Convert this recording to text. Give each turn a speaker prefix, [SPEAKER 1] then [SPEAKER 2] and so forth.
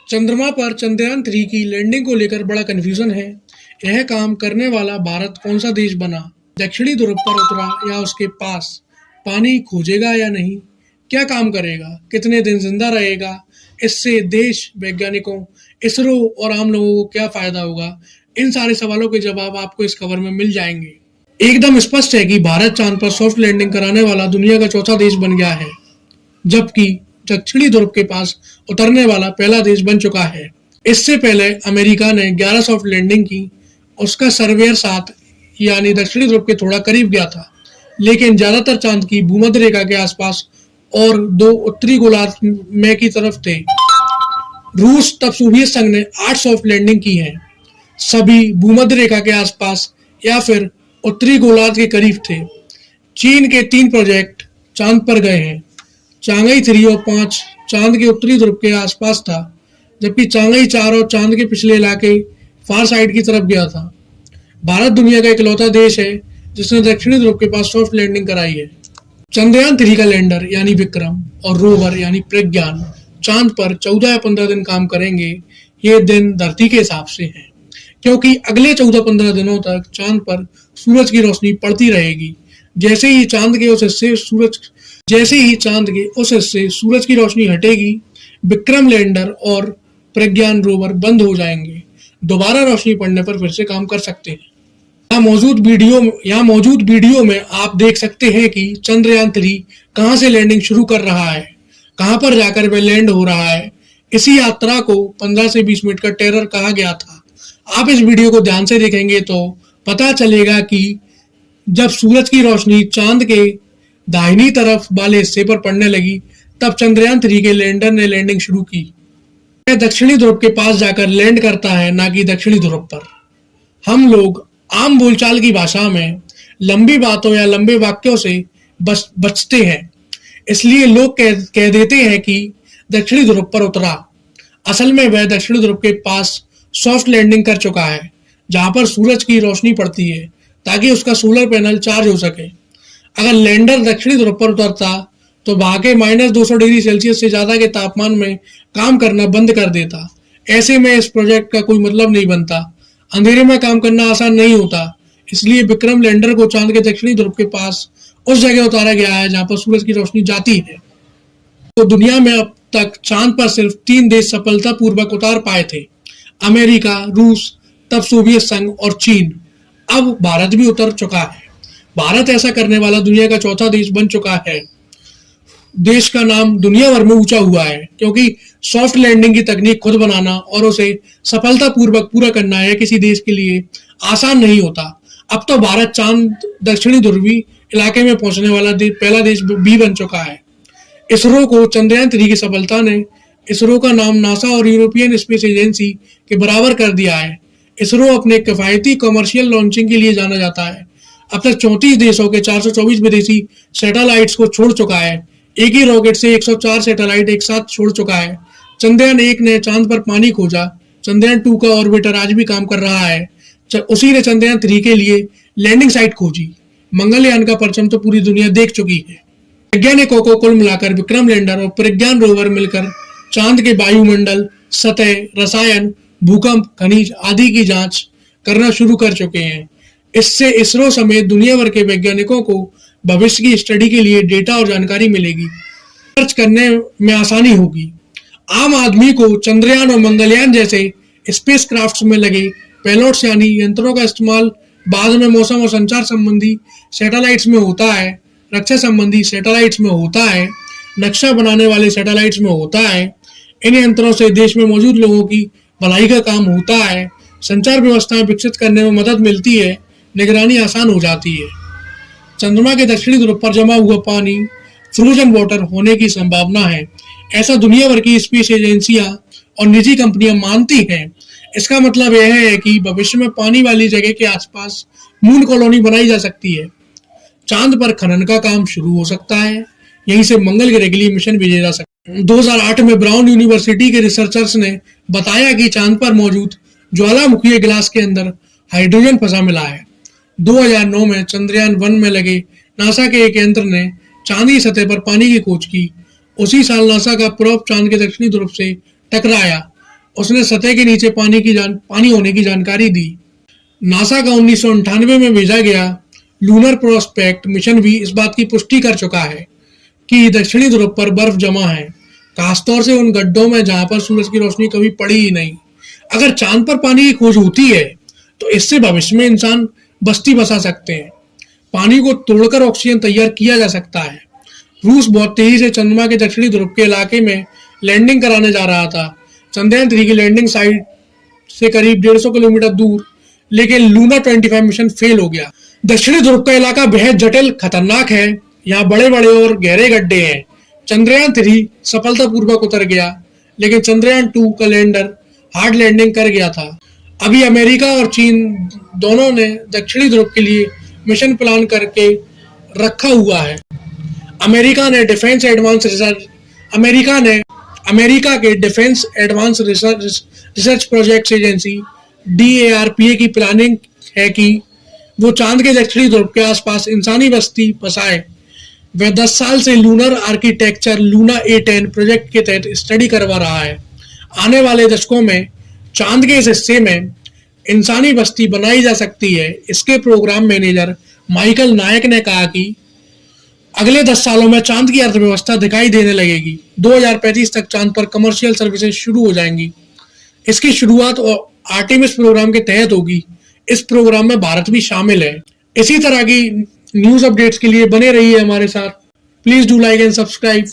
[SPEAKER 1] चंद्रमा पर चंद्रयान-3 की लैंडिंग को लेकर बड़ा कन्फ्यूजन है। यह काम करने वाला भारत कौन सा देश बना? दक्षिणी ध्रुव पर उतरा या उसके पास? पानी खोजेगा या नहीं? क्या काम करेगा? कितने दिन जिंदा रहेगा? इससे देश, वैज्ञानिकों, इसरो और आम लोगों को क्या फायदा होगा? इन सारे सवालों के जवाब आपको इस खबर में मिल जाएंगे। एकदम स्पष्ट है कि भारत चांद पर सॉफ्ट लैंडिंग कराने वाला दुनिया का चौथा देश बन गया है, जबकि दक्षिणी ध्रुव के पास उतरने वाला पहला देश बन चुका है। इससे पहले अमेरिका ने 11 सॉफ्ट लैंडिंग की। उसका सर्वेयर 7 यानी दक्षिणी ध्रुव के थोड़ा करीब गया था, लेकिन ज्यादातर चांद की भूमध्य रेखा के आसपास और 2 उत्तरी गोलार्ध में की तरफ थे। रूस तब सोवियत संघ ने 8 सॉफ्ट लैंडिंग की है। सभी भूमध्य रेखा के आसपास या फिर उत्तरी गोलार्ध के करीब थे। चीन के 3 प्रोजेक्ट चांद पर गए हैं। चांगई 3 और 5 चांद के उत्तरी ध्रुव के आसपास था, जबकि चांगई 4 और चांद के पिछले इलाके फार साइड की तरफ गया था। भारत दुनिया का इकलौता देश है जिसने दक्षिणी ध्रुव के पास सॉफ्ट लैंडिंग कराई है। चंद्रयान 3 का लैंडर यानी विक्रम और रोवर यानी प्रज्ञान चांद पर 14 या 15 दिन काम करेंगे। ये दिन धरती के हिसाब से हैं, क्योंकि अगले 14-15 दिनों तक चांद पर सूरज की रोशनी पड़ती रहेगी। जैसे ही चांद के उस हिस्से सूरज की रोशनी हटेगी, विक्रम लैंडर और प्रज्ञान रोवर बंद हो जाएंगे। दोबारा रोशनी पड़ने पर फिर से काम कर सकते हैं। यहाँ मौजूद वीडियो में आप देख सकते हैं कि चंद्रयान 3 कहां से लैंडिंग शुरू कर रहा है, कहां पर जाकर वह लैंड हो रहा है। इसी यात्रा को 15 से 20 मिनट का टेरर कहा गया था। आप इस वीडियो को ध्यान से देखेंगे तो पता चलेगा कि जब सूरज की रोशनी चांद के दाहिनी तरफ वाले हिस्से पर पड़ने लगी, तब चंद्रयान 3 के लैंडर ने लैंडिंग शुरू की। यह दक्षिणी ध्रुव के पास जाकर लैंड करता है, ना कि दक्षिणी ध्रुव पर। हम लोग आम बोलचाल की भाषा में लंबी बातों या लंबे वाक्यों से बचते हैं, इसलिए लोग कह देते हैं कि दक्षिणी ध्रुव पर उतरा। असल में वह दक्षिणी ध्रुव के पास सॉफ्ट लैंडिंग कर चुका है, जहां पर सूरज की रोशनी पड़ती है ताकि उसका सोलर पैनल चार्ज हो सके। अगर लैंडर दक्षिणी ध्रुव पर उतरता तो वहां के -200 डिग्री सेल्सियस से ज्यादा के तापमान में काम करना बंद कर देता। ऐसे में इस प्रोजेक्ट का कोई मतलब नहीं बनता। अंधेरे में काम करना आसान नहीं होता, इसलिए विक्रम लैंडर को चांद के दक्षिणी ध्रुव के पास उस जगह उतारा गया है जहां पर सूरज की रोशनी जाती है। तो दुनिया में अब तक चांद पर सिर्फ 3 देश सफलतापूर्वक उतार पाए थे, अमेरिका, रूस, तब सोवियत संघ और चीन। अब भारत भी उतर चुका है। भारत ऐसा करने वाला दुनिया का चौथा देश बन चुका है। देश का नाम दुनिया भर में ऊंचा हुआ है, क्योंकि सॉफ्ट लैंडिंग की तकनीक खुद बनाना और उसे सफलतापूर्वक पूरा करना है किसी देश के लिए आसान नहीं होता। अब तो भारत चांद दक्षिणी ध्रुवी इलाके में पहुंचने वाला पहला देश भी बन चुका है। इसरो को चंद्रयान 3 की सफलता ने इसरो का नाम नासा और यूरोपियन स्पेस एजेंसी के बराबर कर दिया है। इसरो अपने किफायती कमर्शियल लॉन्चिंग के लिए जाना जाता है। अब तक 34 देशों के 424 विदेशी सैटेलाइट्स को छोड़ चुका है। एक ही रॉकेट से 104 सैटेलाइट एक साथ छोड़ चुका है। चंद्रयान 1 ने चांद पर पानी खोजा। चंद्रयान 2 का ऑर्बिटर आज भी काम कर रहा है। उसी ने चंद्रयान 3 के लिए लैंडिंग साइट खोजी। मंगलयान का परचम तो पूरी दुनिया देख चुकी है। वैज्ञानिकों को कुल मिलाकर विक्रम लैंडर और प्रज्ञान रोवर मिलकर चांद के वायुमंडल, सतह, रसायन, भूकंप, खनिज आदि की जांच करना शुरू कर चुके हैं। इससे इसरो समेत दुनिया भर के वैज्ञानिकों को भविष्य की स्टडी के लिए डेटा और जानकारी मिलेगी। सर्च करने में आसानी होगी। आम आदमी को चंद्रयान और मंगलयान जैसे स्पेस क्राफ्ट्स में लगे पेलोड्स यानी यंत्रों का इस्तेमाल बाद में मौसम और संचार संबंधी सैटेलाइट्स में होता है, रक्षा संबंधी सैटेलाइट्स में होता है, नक्शा बनाने वाले सैटेलाइट्स में होता है। इन यंत्रों से देश में मौजूद लोगों की भलाई का काम होता है, संचार व्यवस्थाएं विकसित करने में मदद मिलती है, निगरानी आसान हो जाती है। चंद्रमा के दक्षिणी ध्रुव पर जमा हुआ पानी फ्रोजन वाटर होने की संभावना है, ऐसा दुनिया भर की स्पेस एजेंसियां और निजी कंपनियां मानती हैं। इसका मतलब यह है कि भविष्य में पानी वाली जगह के आसपास मून कॉलोनी बनाई जा सकती है। चांद पर खनन का काम शुरू हो सकता है। यहीं से मंगल ग्रह के लिए मिशन भेजे जा सकते हैं। 2008 में ब्राउन यूनिवर्सिटी के रिसर्चर्स ने बताया कि चांद पर मौजूद ज्वालामुखीय गिलास के अंदर हाइड्रोजन फंसा मिला है। 2009 में चंद्रयान 1 में लगे नासा के एक यंत्र ने चांद की सतह पर पानी की खोज की। उसी साल नासा का प्रोब चांद के दक्षिणी ध्रुव से टकराया। उसने सतह के नीचे पानी होने की जानकारी दी। नासा का 1998 में भेजा गया लूनर प्रोस्पेक्ट मिशन भी इस बात की पुष्टि कर चुका है कि दक्षिणी ध्रुव पर बर्फ जमा है, खासतौर से उन गड्ढों में जहां पर सूरज की रोशनी कभी पड़ी ही नहीं। अगर चांद पर पानी की खोज होती है तो इससे भविष्य में इंसान बस्ती बसा सकते हैं। पानी को तोड़कर ऑक्सीजन तैयार किया जा सकता है। रूस बहुत तेजी से चंद्रमा के दक्षिणी ध्रुव के इलाके में लैंडिंग कराने जा रहा था। चंद्रयान 3 की लैंडिंग साइट से करीब 150 किलोमीटर दूर, लेकिन लूना 25 मिशन फेल हो गया। दक्षिणी ध्रुव का इलाका बेहद जटिल खतरनाक है। यहाँ बड़े बड़े और गहरे गड्ढे हैं। चंद्रयान 3 सफलतापूर्वक उतर गया, लेकिन चंद्रयान 2 का लैंडर हार्ड लैंडिंग कर गया था। अभी अमेरिका और चीन दोनों ने दक्षिणी ध्रुव के लिए मिशन प्लान करके रखा हुआ है। अमेरिका के defence advance research project agency DARPA की प्लानिंग है कि वो चांद के दक्षिणी ध्रुव के आसपास इंसानी बस्ती बसाए। वह 10 साल से lunar architecture Luna A10 project के तहत स्टडी करवा रहा है। आने वाले दशकों में चांद के इस हिस्से में इंसानी बस्ती बनाई जा सकती है। इसके प्रोग्राम मैनेजर माइकल नायक ने कहा कि अगले 10 सालों में चांद की अर्थव्यवस्था दिखाई देने लगेगी। 2035 तक चांद पर कमर्शियल सर्विसेज शुरू हो जाएंगी। इसकी शुरुआत आर्टेमिस प्रोग्राम के तहत होगी। इस प्रोग्राम में भारत भी शामिल है। इसी तरह की न्यूज अपडेट्स के लिए बने रहिए हमारे साथ। Please do like and subscribe.